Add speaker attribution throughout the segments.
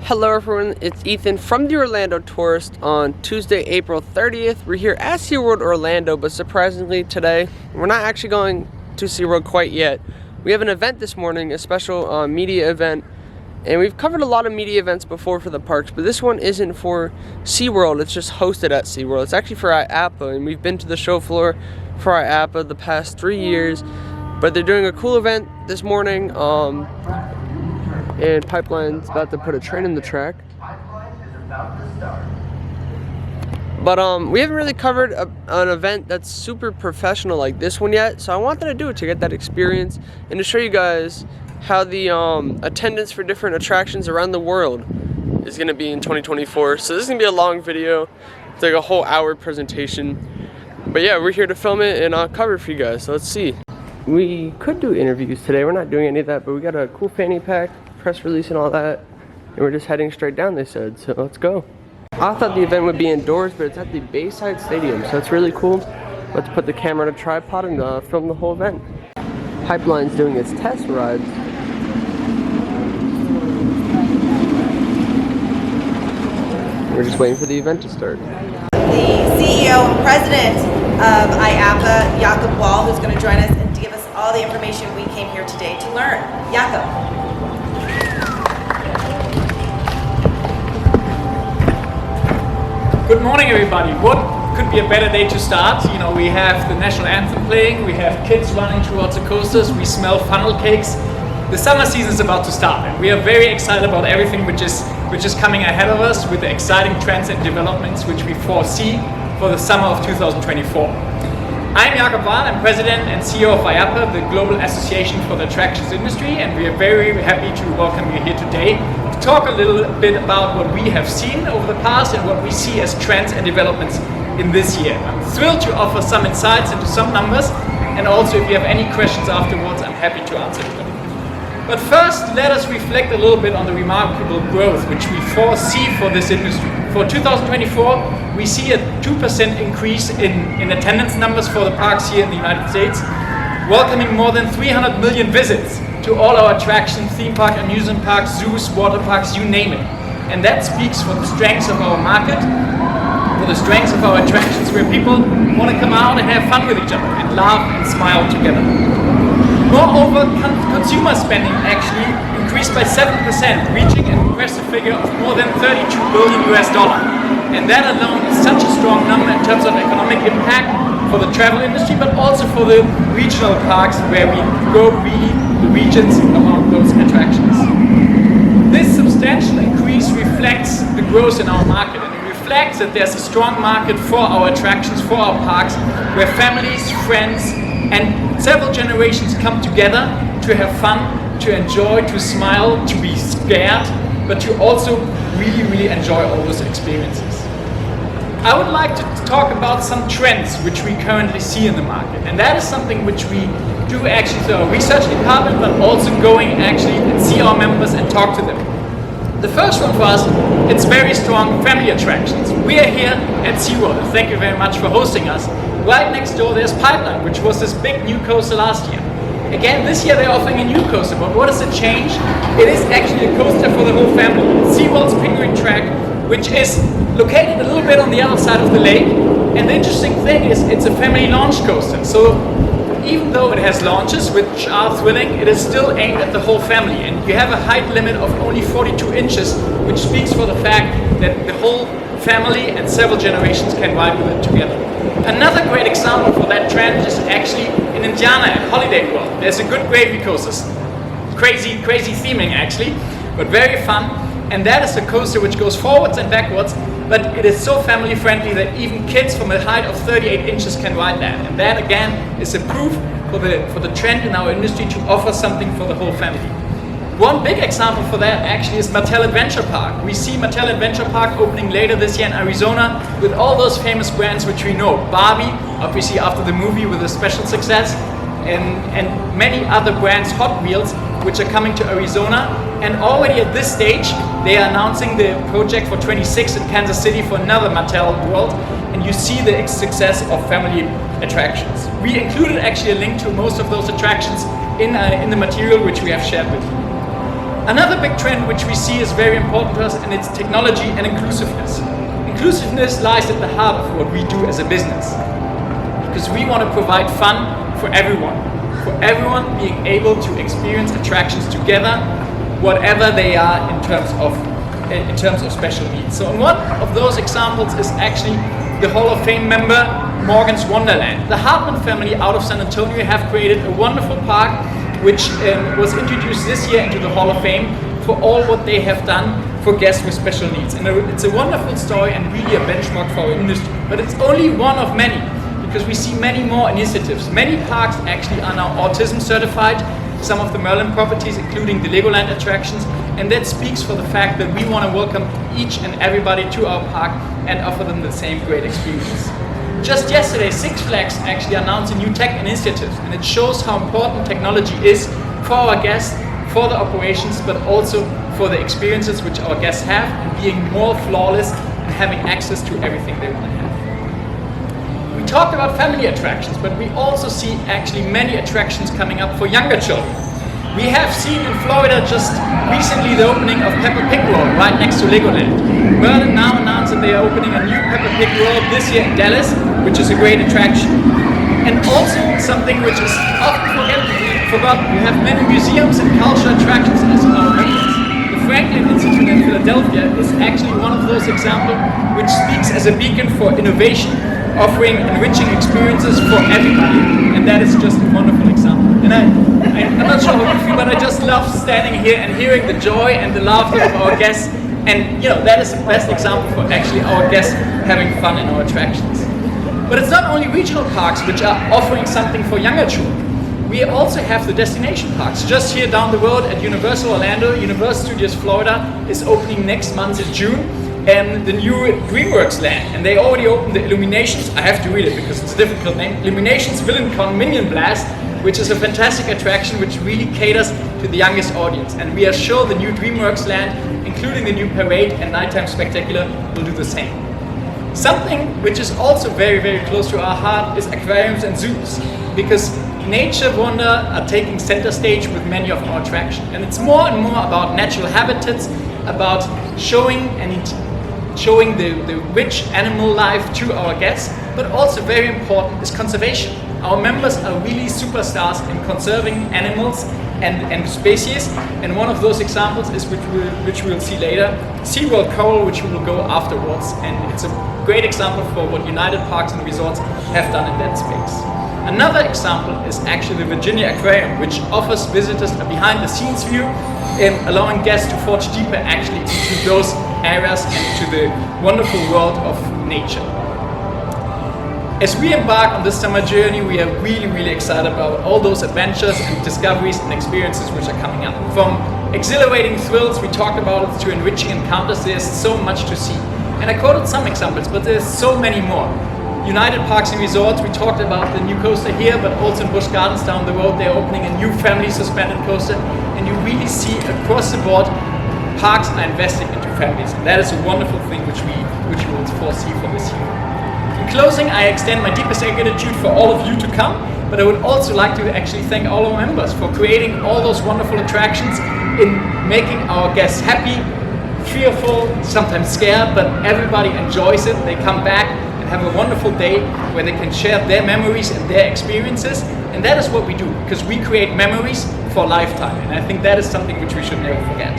Speaker 1: Hello everyone, it's Ethan from the Orlando Tourist on Tuesday, April 30th. We're here at SeaWorld Orlando, but surprisingly today, we're not actually going to SeaWorld quite yet. We have an event this morning, a special media event, and we've covered a lot of media events before for the parks, but this one isn't for SeaWorld, it's just hosted at SeaWorld. It's actually for IAAPA, and we've been to the show floor for IAAPA the past 3 years, but they're doing a cool event this morning. And Pipeline's about to put a train in the track. But we haven't really covered an event that's super professional like this one yet, so I wanted to do it to get that experience and to show you guys how the attendance for different attractions around the world is going to be in 2024. So this is going to be a long video. It's like a whole hour presentation. But yeah, we're here to film it and I'll cover it for you guys, so let's see. We could do interviews today. We're not doing any of that, but we got a cool fanny pack, press release and all that, and we're just heading straight down, they said, so let's go. I thought the event would be indoors, but it's at the Bayside Stadium, so it's really cool. Let's put the camera on a tripod and film the whole event. Pipeline's doing its test rides. We're just waiting for the event to start.
Speaker 2: The CEO and President of IAAPA, Jakob Wall, who's going to join us and give us all the information we came here today to learn. Jakob.
Speaker 3: Good morning, everybody. What could be a better day to start? You know, we have the national anthem playing, we have kids running towards the coasters, we smell funnel cakes. The summer season is about to start, and we are very excited about everything which is coming ahead of us with the exciting trends and developments which we foresee for the summer of 2024. I'm Jakob Wall, I'm President and CEO of IAAPA, the Global Association for the Attractions Industry, and we are very happy to welcome you here today to talk a little bit about what we have seen over the past and what we see as trends and developments in this year. I'm thrilled to offer some insights into some numbers, and also if you have any questions afterwards, I'm happy to answer them. But first, let us reflect a little bit on the remarkable growth which we foresee for this industry. For 2024, we see a 2% increase in attendance numbers for the parks here in the United States, welcoming more than 300 million visits to all our attractions, theme park, amusement parks, zoos, water parks, you name it. And that speaks for the strengths of our market, for the strengths of our attractions, where people want to come out and have fun with each other and laugh and smile together. Moreover, consumer spending actually increased by 7%, reaching an impressive figure of more than $32 billion. And that alone is such a strong number in terms of economic impact for the travel industry, but also for the regional parks where we grow really the regions around those attractions. This substantial increase reflects the growth in our market, and it reflects that there's a strong market for our attractions, for our parks, where families, friends, and several generations come together to have fun, to enjoy, to smile, to be scared, but to also really enjoy all those experiences. I would like to talk about some trends which we currently see in the market, and that is something which we do actually through our research department, but also going actually and see our members and talk to them. The first one for us, it's very strong family attractions. We are here at SeaWorld, and thank you very much for hosting us. Right next door there's Pipeline, which was this big new coaster last year. Again, this year they're offering a new coaster, but what is the change? It is actually a coaster for the whole family. SeaWorld's Penguin Track, which is located a little bit on the other side of the lake. And the interesting thing is it's a family launch coaster. So even though it has launches, which are thrilling, it is still aimed at the whole family. And you have a height limit of only 42 inches, which speaks for the fact that the whole family and several generations can ride with it together. Another great example for that trend is actually in Indiana at Holiday World. There's a good gravy coaster, crazy theming actually, but very fun. And that is a coaster which goes forwards and backwards, but it is so family friendly that even kids from a height of 38 inches can ride that. And that again is a proof for the trend in our industry to offer something for the whole family. One big example for that actually is Mattel Adventure Park. We see Mattel Adventure Park opening later this year in Arizona with all those famous brands which we know. Barbie, obviously after the movie with a special success, and many other brands, Hot Wheels, which are coming to Arizona. And already at this stage, they are announcing the project for 26 in Kansas City for another Mattel World. And you see the success of family attractions. We included actually a link to most of those attractions in the material which we have shared with you. Another big trend which we see is very important to us, and it's technology and inclusiveness. Inclusiveness lies at the heart of what we do as a business, because we want to provide fun for everyone being able to experience attractions together, whatever they are in terms of special needs. So one of those examples is actually the Hall of Fame member Morgan's Wonderland. The Hartman family out of San Antonio have created a wonderful park which was introduced this year into the Hall of Fame for all what they have done for guests with special needs. And it's a wonderful story and really a benchmark for our industry. But it's only one of many, because we see many more initiatives. Many parks actually are now autism certified, some of the Merlin properties, including the Legoland attractions, and that speaks for the fact that we want to welcome each and everybody to our park and offer them the same great experience. Just yesterday, Six Flags actually announced a new tech initiative, and it shows how important technology is for our guests, for the operations, but also for the experiences which our guests have, and being more flawless and having access to everything they want to have. We talked about family attractions, but we also see actually many attractions coming up for younger children. We have seen in Florida just recently the opening of Peppa Pig World right next to Legoland. Merlin now announced that they are opening a new Peppa Pig World this year in Dallas, which is a great attraction. And also something which is often forgotten, we have many museums and cultural attractions as our members. The Franklin Institute in Philadelphia is actually one of those examples which speaks as a beacon for innovation, offering enriching experiences for everybody, and that is just a wonderful example. And I'm not sure how you feel, but I just love standing here and hearing the joy and the laughter of our guests, and that is the best example for actually our guests having fun in our attractions. But it's not only regional parks which are offering something for younger children. We also have the destination parks. Just here down the road at Universal Orlando, Universal Studios Florida is opening next month in June, and the new DreamWorks land, and they already opened the Illuminations. I have to read it because it's a difficult name. Illuminations VillainCon Minion Blast, which is a fantastic attraction which really caters to the youngest audience. And we are sure the new DreamWorks land, including the new parade and nighttime spectacular, will do the same. Something which is also very, very close to our heart is aquariums and zoos, because nature wonder are taking center stage with many of our attractions. And it's more and more about natural habitats, about showing the rich animal life to our guests, but also very important is conservation. Our members are really superstars in conserving animals and species, and one of those examples is which we'll see later, SeaWorld Coral, which we will go afterwards, and it's a great example for what United Parks and Resorts have done in that space. Another example is actually the Virginia Aquarium, which offers visitors a behind-the-scenes view, allowing guests to forge deeper actually into those areas and to the wonderful world of nature. As we embark on this summer journey, we are really, really excited about all those adventures and discoveries and experiences which are coming up. From exhilarating thrills we talked about it to enriching encounters, there's so much to see. And I quoted some examples, but there's so many more. United Parks and Resorts, we talked about the new coaster here, but also in Busch Gardens down the road, they're opening a new family suspended coaster, and you really see across the board, parks are investing into families, and that is a wonderful thing which we will foresee for this year. In closing, I extend my deepest gratitude for all of you to come, but I would also like to actually thank all our members for creating all those wonderful attractions, in making our guests happy, fearful, sometimes scared, but everybody enjoys it. They come back and have a wonderful day where they can share their memories and their experiences, and that is what we do, because we create memories for a lifetime, and I think that is something which we should never forget.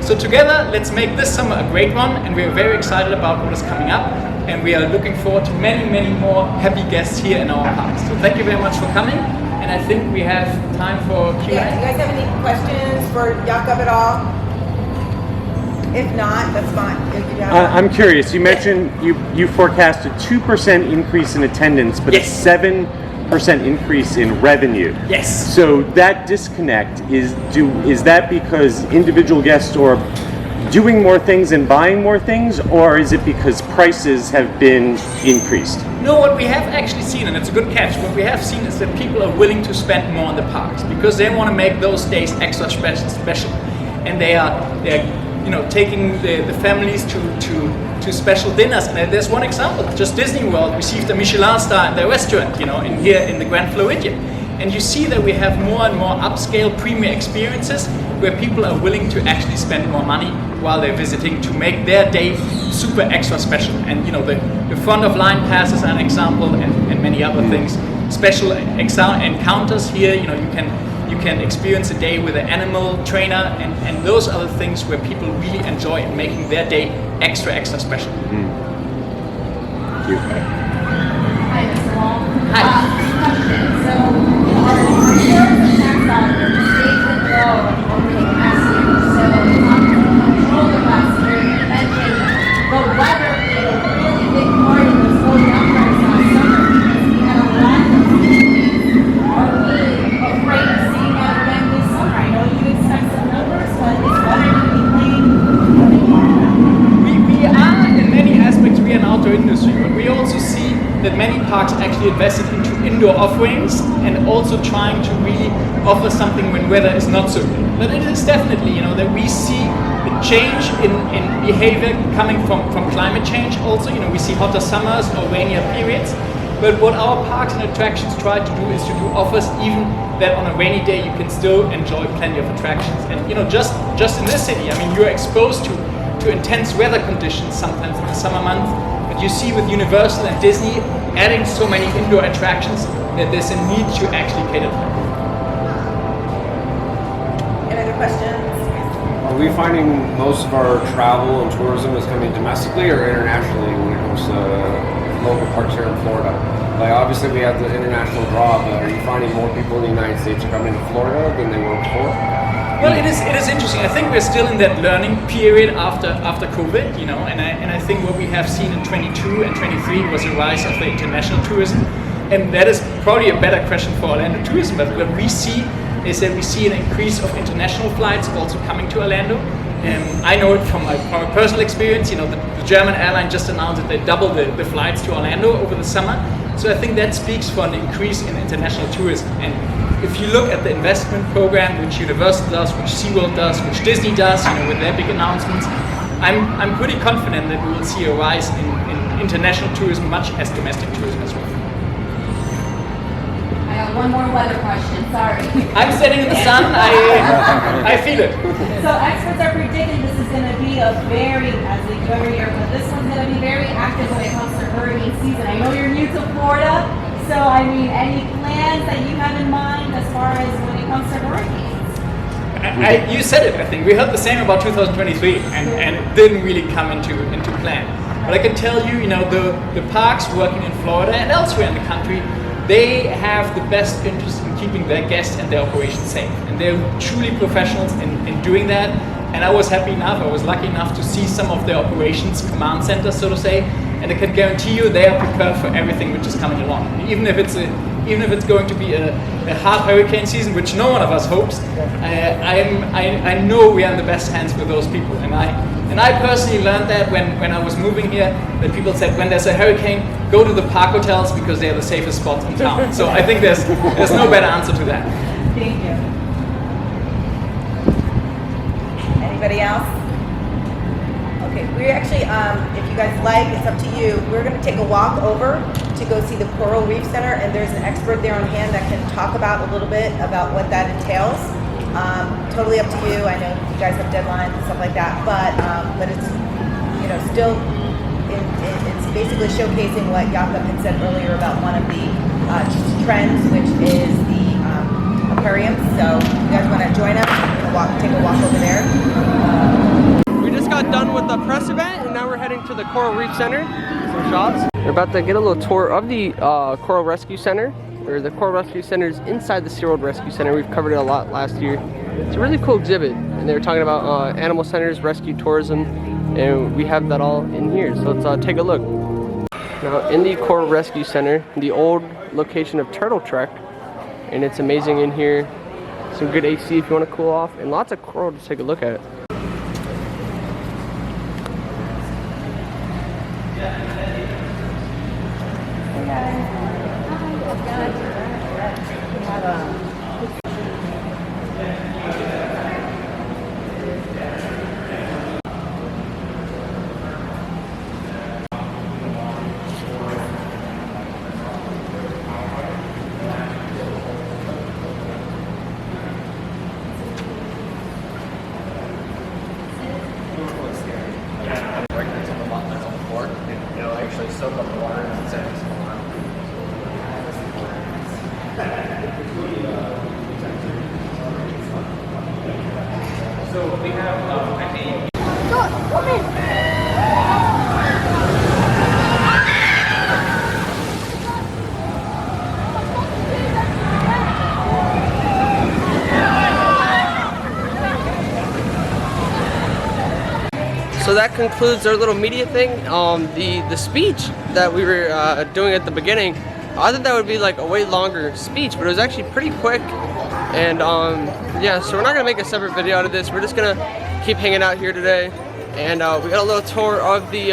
Speaker 3: So together, let's make this summer a great one, and we are very excited about what is coming up, and we are looking forward to many, many more happy guests here in our parks. So thank you very much for coming, and I think we have time for Q&A.
Speaker 2: Yeah, do you guys have any questions for Jakob at all? If not, that's fine.
Speaker 4: I'm curious. You mentioned you forecast a 2% increase in attendance, but
Speaker 3: Yes.
Speaker 4: a 7% increase in revenue.
Speaker 3: Yes.
Speaker 4: So that disconnect is that because individual guests are doing more things and buying more things, or is it because prices have been increased?
Speaker 3: No, what we have actually seen, and it's a good catch, what we have seen is that people are willing to spend more on the parks because they want to make those days extra special, and they are taking the families to special dinners. And there's one example, just Disney World received a Michelin star in their restaurant, here in the Grand Floridian. And you see that we have more and more upscale premium experiences where people are willing to actually spend more money while they're visiting to make their day super extra special. And the front of line passes are an example, and many other things. Special encounters here, you can experience a day with an animal trainer, and those are the things where people really enjoy in making their day extra special.
Speaker 4: Thank you.
Speaker 5: Hi, Mr. Wall.
Speaker 3: Hi.
Speaker 5: Question. So, our shares of tax dollars stay with low and overtake capacity. So, it's not control the capacity. You mentioned the weather played a really big part in those low numbers last summer because we had a lot of cities. Are we afraid of seeing that again this summer? I know you expect some numbers, but is weather going to be playing a big part in that?
Speaker 3: We are, in many aspects, we are an outdoor industry, but we also see that many parks actually invested into indoor offerings and also trying to really offer something when weather is not so good. But it is definitely, that we see a change in behavior coming from climate change also. We see hotter summers or rainier periods. But what our parks and attractions try to do is to do offers even that on a rainy day you can still enjoy plenty of attractions. And just in this city, you're exposed to intense weather conditions sometimes in the summer months. But you see with Universal and Disney adding so many indoor attractions that there's a need to actually cater to them.
Speaker 2: Any other questions?
Speaker 6: Are we finding most of our travel and tourism is coming domestically or internationally when it comes to local parks here in Florida? Like obviously we have the international draw, but are you finding more people in the United States are coming to Florida than they were before?
Speaker 3: Well, it is interesting. I think we're still in that learning period after COVID, and I think what we have seen in 22 and 23 was a rise of the international tourism, and that is probably a better question for Orlando tourism. But what we see is that we see an increase of international flights also coming to Orlando. I know it from my personal experience. The German airline just announced that they doubled the flights to Orlando over the summer. So I think that speaks for an increase in international tourism. And if you look at the investment program, which Universal does, which SeaWorld does, which Disney does, with their big announcements, I'm pretty confident that we will see a rise in international tourism, much as domestic tourism as well.
Speaker 5: I have one more weather question, sorry.
Speaker 3: I'm standing in the sun, I feel it.
Speaker 5: So experts are predicting this is going to be a very, as they do every year, but this one's going to be very active when it comes to hurricane season. I know you're new to Florida, so any plans that you have in mind as far as when it comes to hurricanes?
Speaker 3: You said it, I think. We heard the same about 2023 and it didn't really come into plan. But I can tell you, the parks working in Florida and elsewhere in the country, they have the best interest in keeping their guests and their operations safe. And they're truly professionals in doing that. And I was lucky enough to see some of their operations command centers, so to say. And I can guarantee you they are prepared for everything which is coming along. Even if it's going to be a hard hurricane season, which no one of us hopes, I know we are in the best hands with those people. And I personally learned that when I was moving here, that people said when there's a hurricane, go to the park hotels because they're the safest spots in town. So I think there's no better answer to that.
Speaker 5: Thank you.
Speaker 2: Anybody else? Okay, we actually, if you guys like, it's up to you. We're going to take a walk over to go see the Coral Reef Center, and there's an expert there on hand that can talk about a little bit about what that entails. Totally up to you. I know you guys have deadlines and stuff like that, but it's still it's basically showcasing what Jakob had said earlier about one of the trends, which is the aquarium. So if you guys want to join us, we're going to take a walk over there.
Speaker 1: We just got done with the press event, and now we're heading to the Coral Reef Center. Some shots. We're about to get a little tour of the Coral Rescue Center. Or the Coral Rescue Center is inside the SeaWorld Rescue Center. We've covered it a lot last year. It's a really cool exhibit, and they were talking about animal centers, rescue tourism, and we have that all in here. So let's take a look. Now in the Coral Rescue Center, the old location of Turtle Trek, and it's amazing in here. Some good AC if you want to cool off, and lots of coral to take a look at.
Speaker 3: soak up the water and settings. So we have actually.
Speaker 1: So that concludes our little media thing. The speech that we were doing at the beginning, I thought that would be like a way longer speech, but it was actually pretty quick. And yeah, so we're not gonna make a separate video out of this. We're just gonna keep hanging out here today. And we got a little tour of the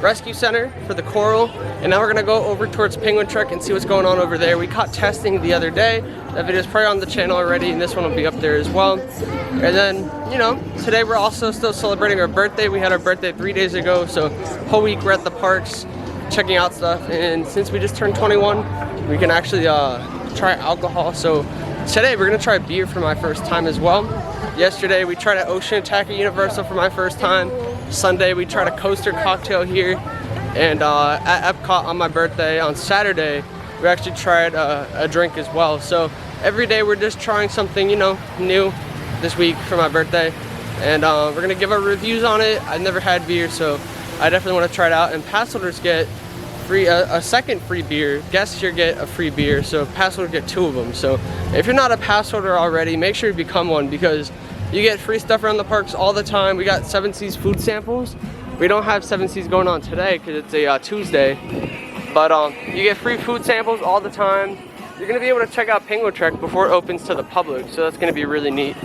Speaker 1: rescue center for the coral. And now we're gonna go over towards Penguin Trek and see what's going on over there. We caught testing the other day. That video is probably on the channel already, and this one will be up there as well. And then, you know, today we're also still celebrating our birthday. We had our birthday 3 days ago, so whole week we're at the parks checking out stuff. And since we just turned 21, we can actually try alcohol. So today we're gonna try beer for my first time as well. Yesterday we tried an Ocean Attack at Universal for my first time. Sunday we tried a coaster cocktail here. And at Epcot on my birthday on Saturday, we actually tried a drink as well. So every day we're just trying something, you know, new this week for my birthday. And we're gonna give our reviews on it. I've never had beer, so I definitely wanna try it out. And pass holders get free a second free beer. Guests here get a free beer, so pass holders get 2 of them. So if you're not a pass holder already, make sure you become one, because you get free stuff around the parks all the time. We got 7 Seas food samples. We don't have 7 Seas going on today because it's a Tuesday. But you get free food samples all the time. You're gonna be able to check out Penguin Trek before it opens to the public, so that's gonna be really neat.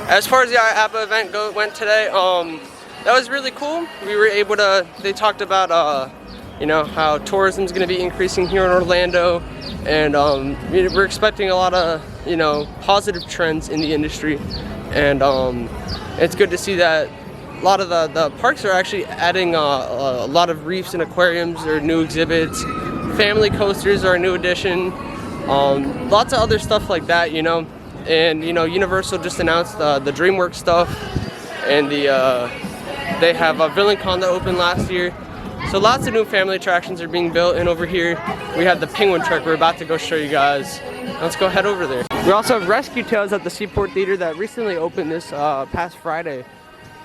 Speaker 1: As far as the IAAPA event went today, that was really cool. We were able to, they talked about you know, how tourism is gonna be increasing here in Orlando, and we're expecting a lot of, you know, positive trends in the industry. And it's good to see that a lot of the parks are actually adding a lot of reefs and aquariums or new exhibits. Family coasters are a new addition. Lots of other stuff like that, you know. And you know, Universal just announced the DreamWorks stuff, and they have a VillainCon that opened last year. So lots of new family attractions are being built. And over here we have the Penguin Trek. We're about to go show you guys. Let's go head over there. We also have Rescue Tales at the Seaport Theater that recently opened this past Friday.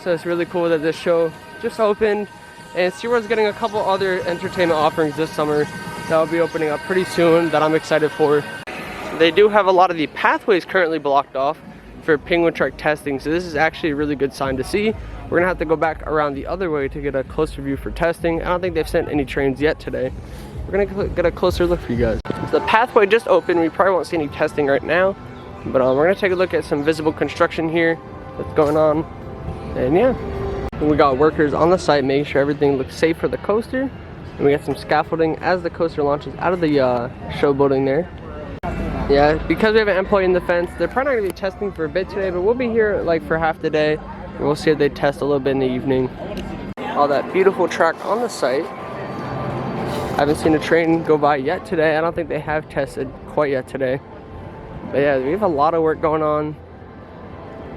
Speaker 1: So it's really cool that this show just opened. And SeaWorld's getting a couple other entertainment offerings this summer that will be opening up pretty soon that I'm excited for. They do have a lot of the pathways currently blocked off for Penguin Trek testing, so this is actually a really good sign to see. We're gonna have to go back around the other way to get a closer view for testing. I don't think they've sent any trains yet today. We're gonna get a closer look for you guys. So the pathway just opened. We probably won't see any testing right now, but we're gonna take a look at some visible construction here that's going on. And yeah, we got workers on the site making sure everything looks safe for the coaster. And we got some scaffolding as the coaster launches out of the show building there. Yeah, because we have an employee in the fence, they're probably not gonna be testing for a bit today, but we'll be here like for half the day. And we'll see if they test a little bit in the evening. All that beautiful track on the site. I haven't seen a train go by yet today. I don't think they have tested quite yet today. But yeah, we have a lot of work going on.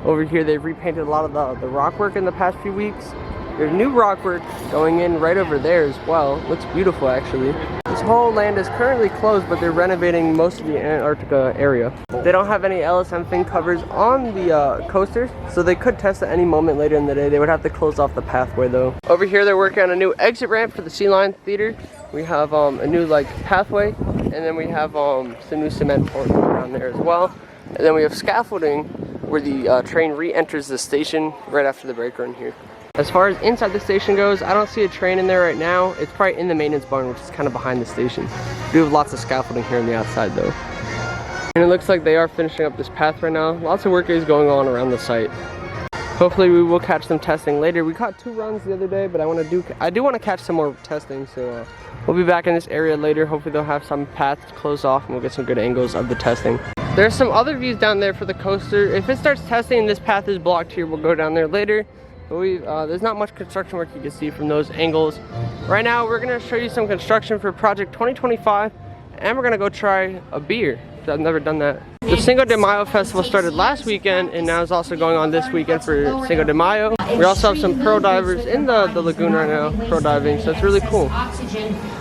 Speaker 1: Over here they've repainted a lot of the rock work in the past few weeks. There's new rock work going in right over there as well. Looks beautiful actually. This whole land is currently closed, but they're renovating most of the Antarctica area. They don't have any LSM fin covers on the coasters, so they could test at any moment later in the day. They would have to close off the pathway though. Over here they're working on a new exit ramp for the Sea Lion Theater. We have a new like pathway, and then we have some new cement pouring around there as well. And then we have scaffolding where the train re-enters the station right after the brake run here. As far as inside the station goes, I don't see a train in there right now. It's probably in the maintenance barn, which is kind of behind the station. We do have lots of scaffolding here on the outside though. And it looks like they are finishing up this path right now. Lots of work is going on around the site. Hopefully we will catch some testing later. We caught 2 runs the other day, but I do want to catch some more testing, so we'll be back in this area later. Hopefully they'll have some paths closed off and we'll get some good angles of the testing. There's some other views down there for the coaster. If it starts testing and this path is blocked here, we'll go down there later. But there's not much construction work you can see from those angles. Right now we're gonna show you some construction for Project 2025, and we're gonna go try a beer. I've never done that. The The Cinco de Mayo festival started last weekend and now is also going on this weekend for Cinco de Mayo. We also have some pro divers in the lagoon right now, pro diving, so it's really cool.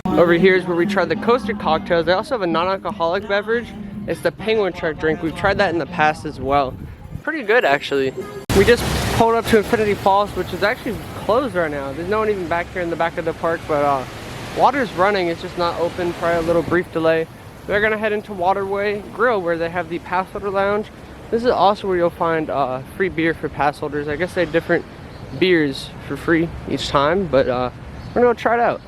Speaker 1: Over here is where we tried the coaster cocktails. They also have a non-alcoholic beverage. It's the penguin shark drink. We've tried that in the past as well. Pretty good actually. We just pulled up to Infinity Falls, which is actually closed right now. There's no one even back here in the back of the park, but water's running. It's just not open. Probably a little brief delay. We're gonna head into Waterway Grill where they have the pass holder lounge. This is also where you'll find free beer for pass holders. I guess they have different beers for free each time, but we're gonna go try it out.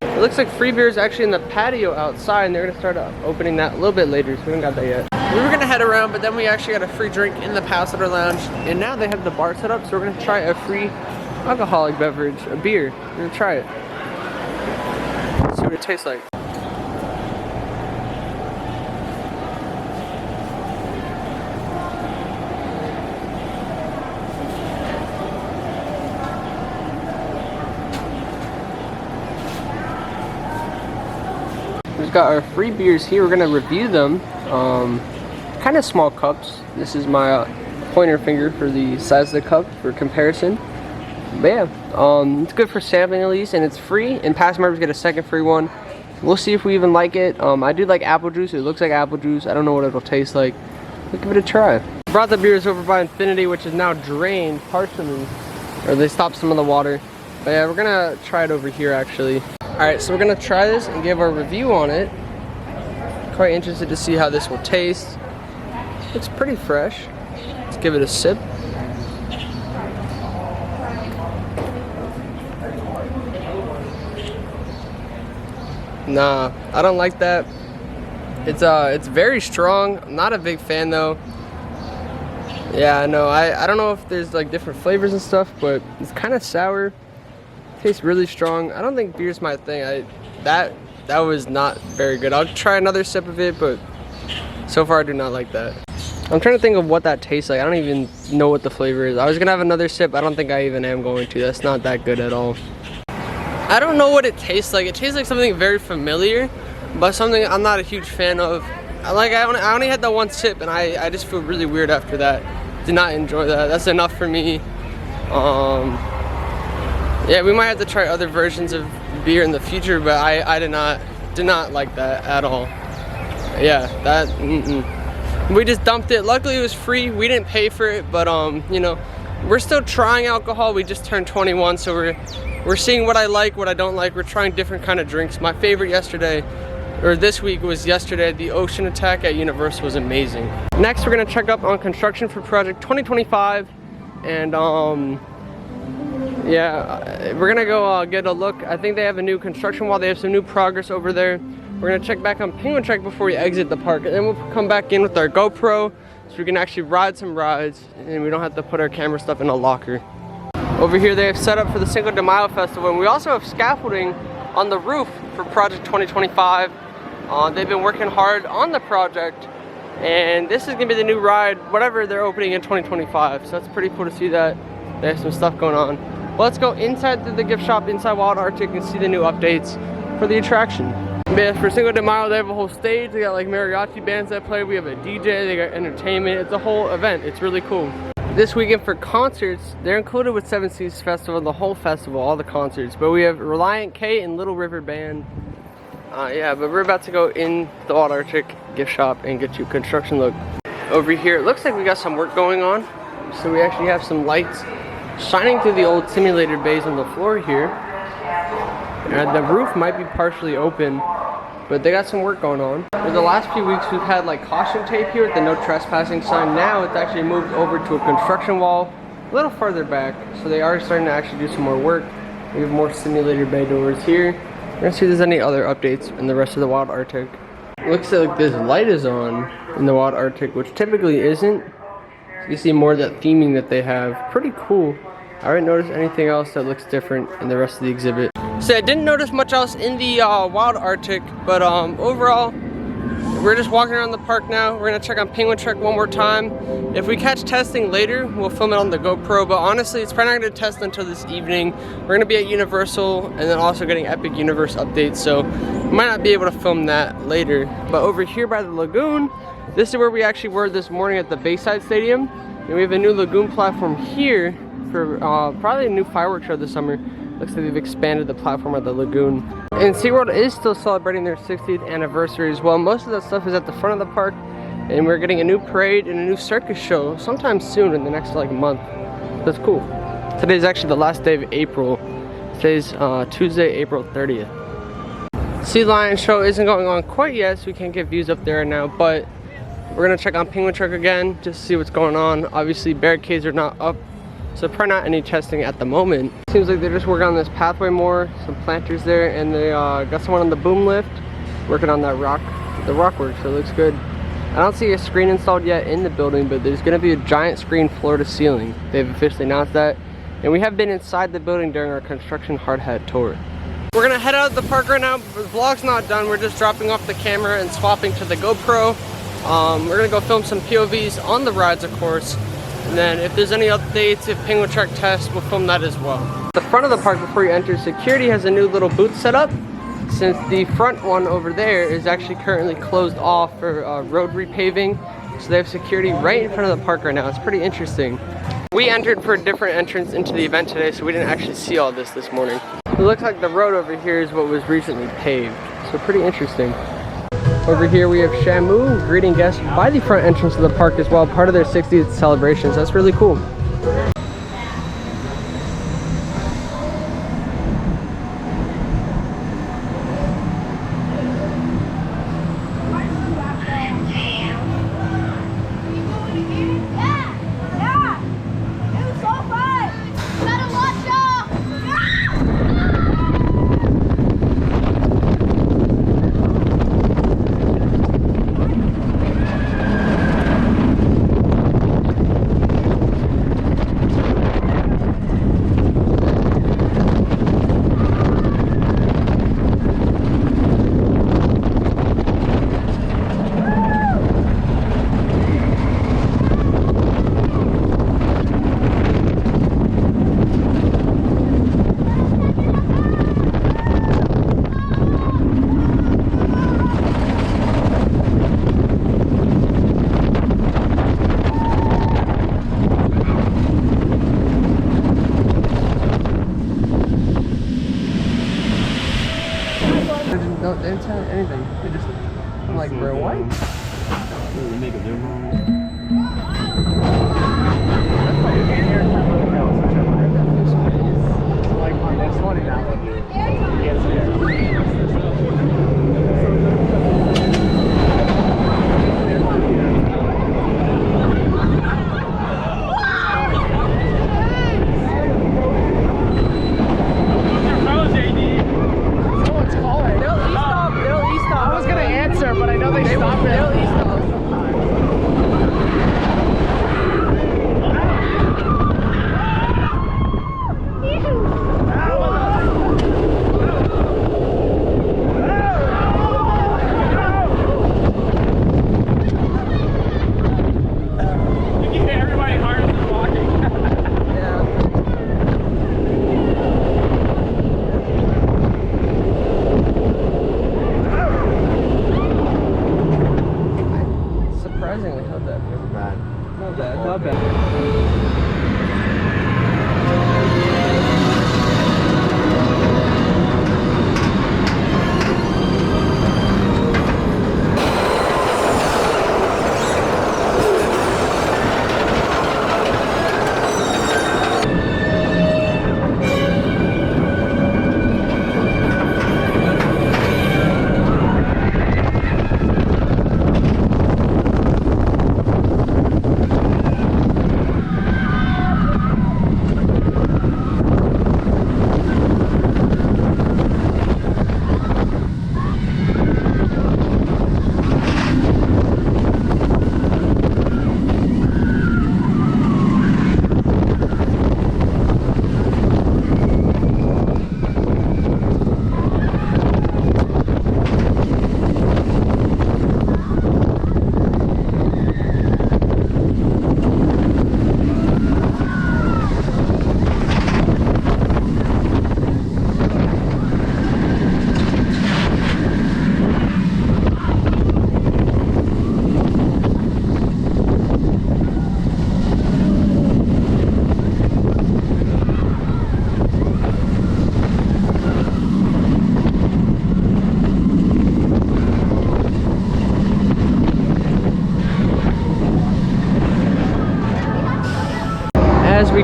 Speaker 1: It looks like free beer is actually in the patio outside, and they're gonna start opening that a little bit later, so we haven't got that yet. We were gonna head around, but then we actually got a free drink in the pass holder lounge, and now they have the bar set up, so we're gonna try a free alcoholic beverage, a beer. We're gonna try it. See what it tastes like. We've got our free beers here. We're gonna review them. Kind of small cups. This is my pointer finger for the size of the cup for comparison. But yeah, it's good for sampling at least, and it's free. And past members get a second free one. We'll see if we even like it. I do like apple juice. It looks like apple juice. I don't know what it'll taste like. We'll give it a try. Brought the beers over by Infinity, which is now drained partially, or they stopped some of the water. But yeah, we're gonna try it over here actually. Alright, so we're gonna try this and give our review on it. Quite interested to see how this will taste. Looks pretty fresh. Let's give it a sip. Nah, I don't like that. It's very strong. I'm not a big fan though. Yeah, I know. I don't know if there's like different flavors and stuff, but it's kind of sour. Tastes really strong. I don't think beer's my thing. That was not very good. I'll try another sip of it, but so far I do not like that. I'm trying to think of what that tastes like. I don't even know what the flavor is. I was gonna have another sip. I don't think I even am going to. That's not that good at all. I don't know what it tastes like. It tastes like something very familiar, but something I'm not a huge fan of. I only had that one sip, and I just feel really weird after that. Did not enjoy that. That's enough for me. Yeah, we might have to try other versions of beer in the future, but I did not like that at all. Yeah, we just dumped it. Luckily it was free. We didn't pay for it, but you know, we're still trying alcohol. We just turned 21, so we're seeing what I like, what I don't like. We're trying different kind of drinks. My favorite this week was yesterday. The Ocean Attack at Universal was amazing. Next, we're gonna check up on construction for Project 2025, and yeah, we're gonna go get a look. I think they have a new construction wall. They have some new progress over there. We're gonna check back on Penguin Trek before we exit the park, and then we'll come back in with our GoPro so we can actually ride some rides and we don't have to put our camera stuff in a locker. Over here they have set up for the Cinco de Mayo festival, and we also have scaffolding on the roof for Project 2025. They've been working hard on the project, and this is gonna be the new ride, whatever they're opening in 2025. So that's pretty cool to see that. They have some stuff going on. Well, let's go inside through the gift shop inside Wild Arctic and see the new updates for the attraction. Yeah, for Cinco de Mayo, they have a whole stage. They got like mariachi bands that play. We have a DJ, they got entertainment. It's a whole event. It's really cool. This weekend for concerts, they're included with Seven Seas Festival, the whole festival, all the concerts. But we have Reliant K and Little River Band. Yeah, but we're about to go in the Wild Arctic gift shop and get you a construction look. Over here, it looks like we got some work going on. So we actually have some lights shining through the old simulator bays on the floor here. The roof might be partially open, but they got some work going on. For the last few weeks we've had like caution tape here with the no trespassing sign. Now it's actually moved over to a construction wall a little farther back, so they are starting to actually do some more work. We have more simulator bay doors here. We're gonna see if there's any other updates in the rest of the Wild Arctic. It looks like this light is on in the Wild Arctic, which typically isn't. You see more of that theming that they have. Pretty cool. I haven't noticed anything else that looks different in the rest of the exhibit. So I didn't notice much else in the Wild Arctic, but overall, we're just walking around the park now. We're gonna check on Penguin Trek one more time. If we catch testing later, we'll film it on the GoPro, but honestly, it's probably not gonna test until this evening. We're gonna be at Universal and then also getting Epic Universe updates, so we might not be able to film that later. But over here by the lagoon, This is where we actually were this morning at the Bayside Stadium. And we have a new lagoon platform here for probably a new fireworks show this summer. Looks like they've expanded the platform at the lagoon. And SeaWorld is still celebrating their 60th anniversary as well. Most of that stuff is at the front of the park. And we're getting a new parade and a new circus show sometime soon in the next like month. That's cool. Today's actually the last day of April. Today's Tuesday, April 30th. Sea Lion show isn't going on quite yet, so we can't get views up there now, but we're gonna check on Penguin Truck again just to see what's going on. Obviously barricades are not up, so probably not any testing at the moment. Seems like they're just working on this pathway more, some planters there, and they got someone on the boom lift working on that the rock work, so it looks good. I don't see a screen installed yet in the building, but there's gonna be a giant screen floor to ceiling. They've officially announced that. And we have been inside the building during our construction hard hat tour. We're gonna head out of the park right now, but the vlog's not done. We're just dropping off the camera and swapping to the GoPro. We're gonna go film some POVs on the rides, of course. And then if there's any updates, if Penguin Truck tests, we'll film that as well. The front of the park before you enter, security has a new little booth set up, since the front one over there is actually currently closed off for road repaving. So they have security right in front of the park right now. It's pretty interesting. We entered for a different entrance into the event today, so we didn't actually see all this morning. It looks like the road over here is what was recently paved. So pretty interesting. Over here we have Shamu greeting guests by the front entrance of the park as well, part of their 60th celebrations. That's really cool. They didn't tell anything. They just, I'm like, bro, what?
Speaker 4: They make a difference.
Speaker 1: That's funny now.
Speaker 3: But I know they stop it.
Speaker 1: They'll e-stop sometimes.
Speaker 3: You can hit everybody harder than walking.
Speaker 1: Surprisingly, not that bad. Not bad, not bad.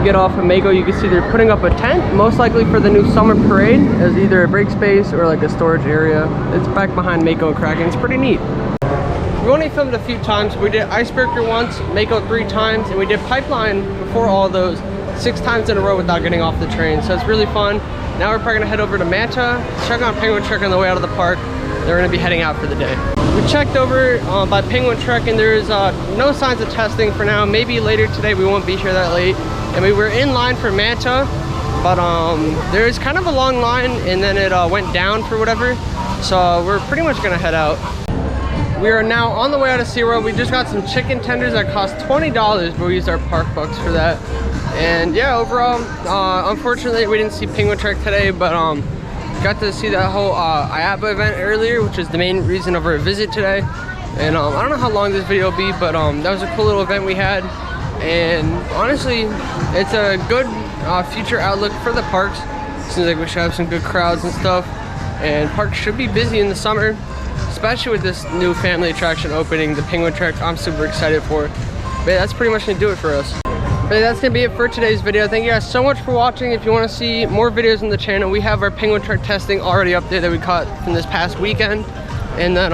Speaker 1: get off of Mako, you can see they're putting up a tent, most likely for the new summer parade, as either a break space or like a storage area. It's back behind Mako and Kraken. It's pretty neat. We only filmed a few times. We did Icebreaker once, Mako 3 times, and we did Pipeline before all those 6 times in a row without getting off the train. So it's really fun. Now we're probably gonna head over to Manta, check on Penguin Trek on the way out of the park. Then we're gonna be heading out for the day. We checked over by Penguin Trek, and there's no signs of testing for now. Maybe later today, we won't be here that late. And we were in line for Manta, but there's kind of a long line, and then it went down for whatever. So we're pretty much gonna head out. We are now on the way out of SeaWorld. We just got some chicken tenders that cost $20, but we used our park bucks for that. And yeah, overall, unfortunately, we didn't see Penguin Trek today, but got to see that whole IAAPA event earlier, which is the main reason of our visit today. And I don't know how long this video will be, but that was a cool little event we had. And honestly, it's a good future outlook for the parks. Seems like we should have some good crowds and stuff. And parks should be busy in the summer, especially with this new family attraction opening, the Penguin Trek. I'm super excited for it. But yeah, that's pretty much gonna do it for us. But that's gonna be it for today's video. Thank you guys so much for watching. If you want to see more videos on the channel, we have our Penguin Trek testing already up there that we caught from this past weekend. And then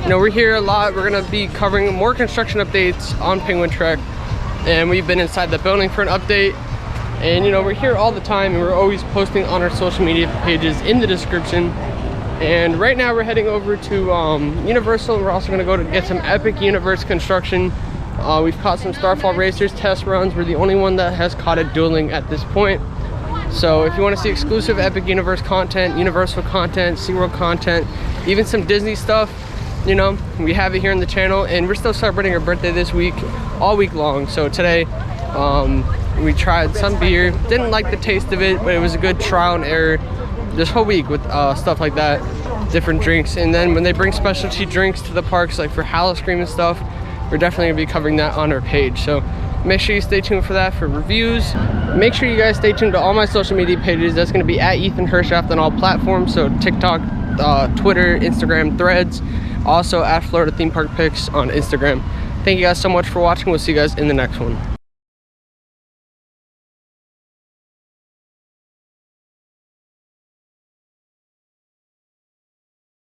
Speaker 1: you know, we're here a lot. We're gonna be covering more construction updates on Penguin Trek, and we've been inside the building for an update. And you know, we're here all the time, and we're always posting on our social media pages in the description. And right now we're heading over to Universal. We're also gonna go to get some Epic Universe construction. We've caught some Starfall Racers test runs. We're the only one that has caught it dueling at this point. So if you want to see exclusive Epic Universe content, Universal content, SeaWorld content, even some Disney stuff, you know, we have it here on the channel. And we're still celebrating our birthday this week, all week long. So today we tried some beer, didn't like the taste of it, but it was a good trial and error this whole week with stuff like that, different drinks. And then when they bring specialty drinks to the parks, like for Howl-O-Scream and stuff, we're definitely gonna be covering that on our page. So make sure you stay tuned for that, for reviews. Make sure you guys stay tuned to all my social media pages. That's gonna be at Ethan Hershaft on all platforms. So TikTok, Twitter, Instagram, Threads. Also at Florida Theme Park Pics on Instagram. Thank you guys so much for watching. We'll see you guys in the next one.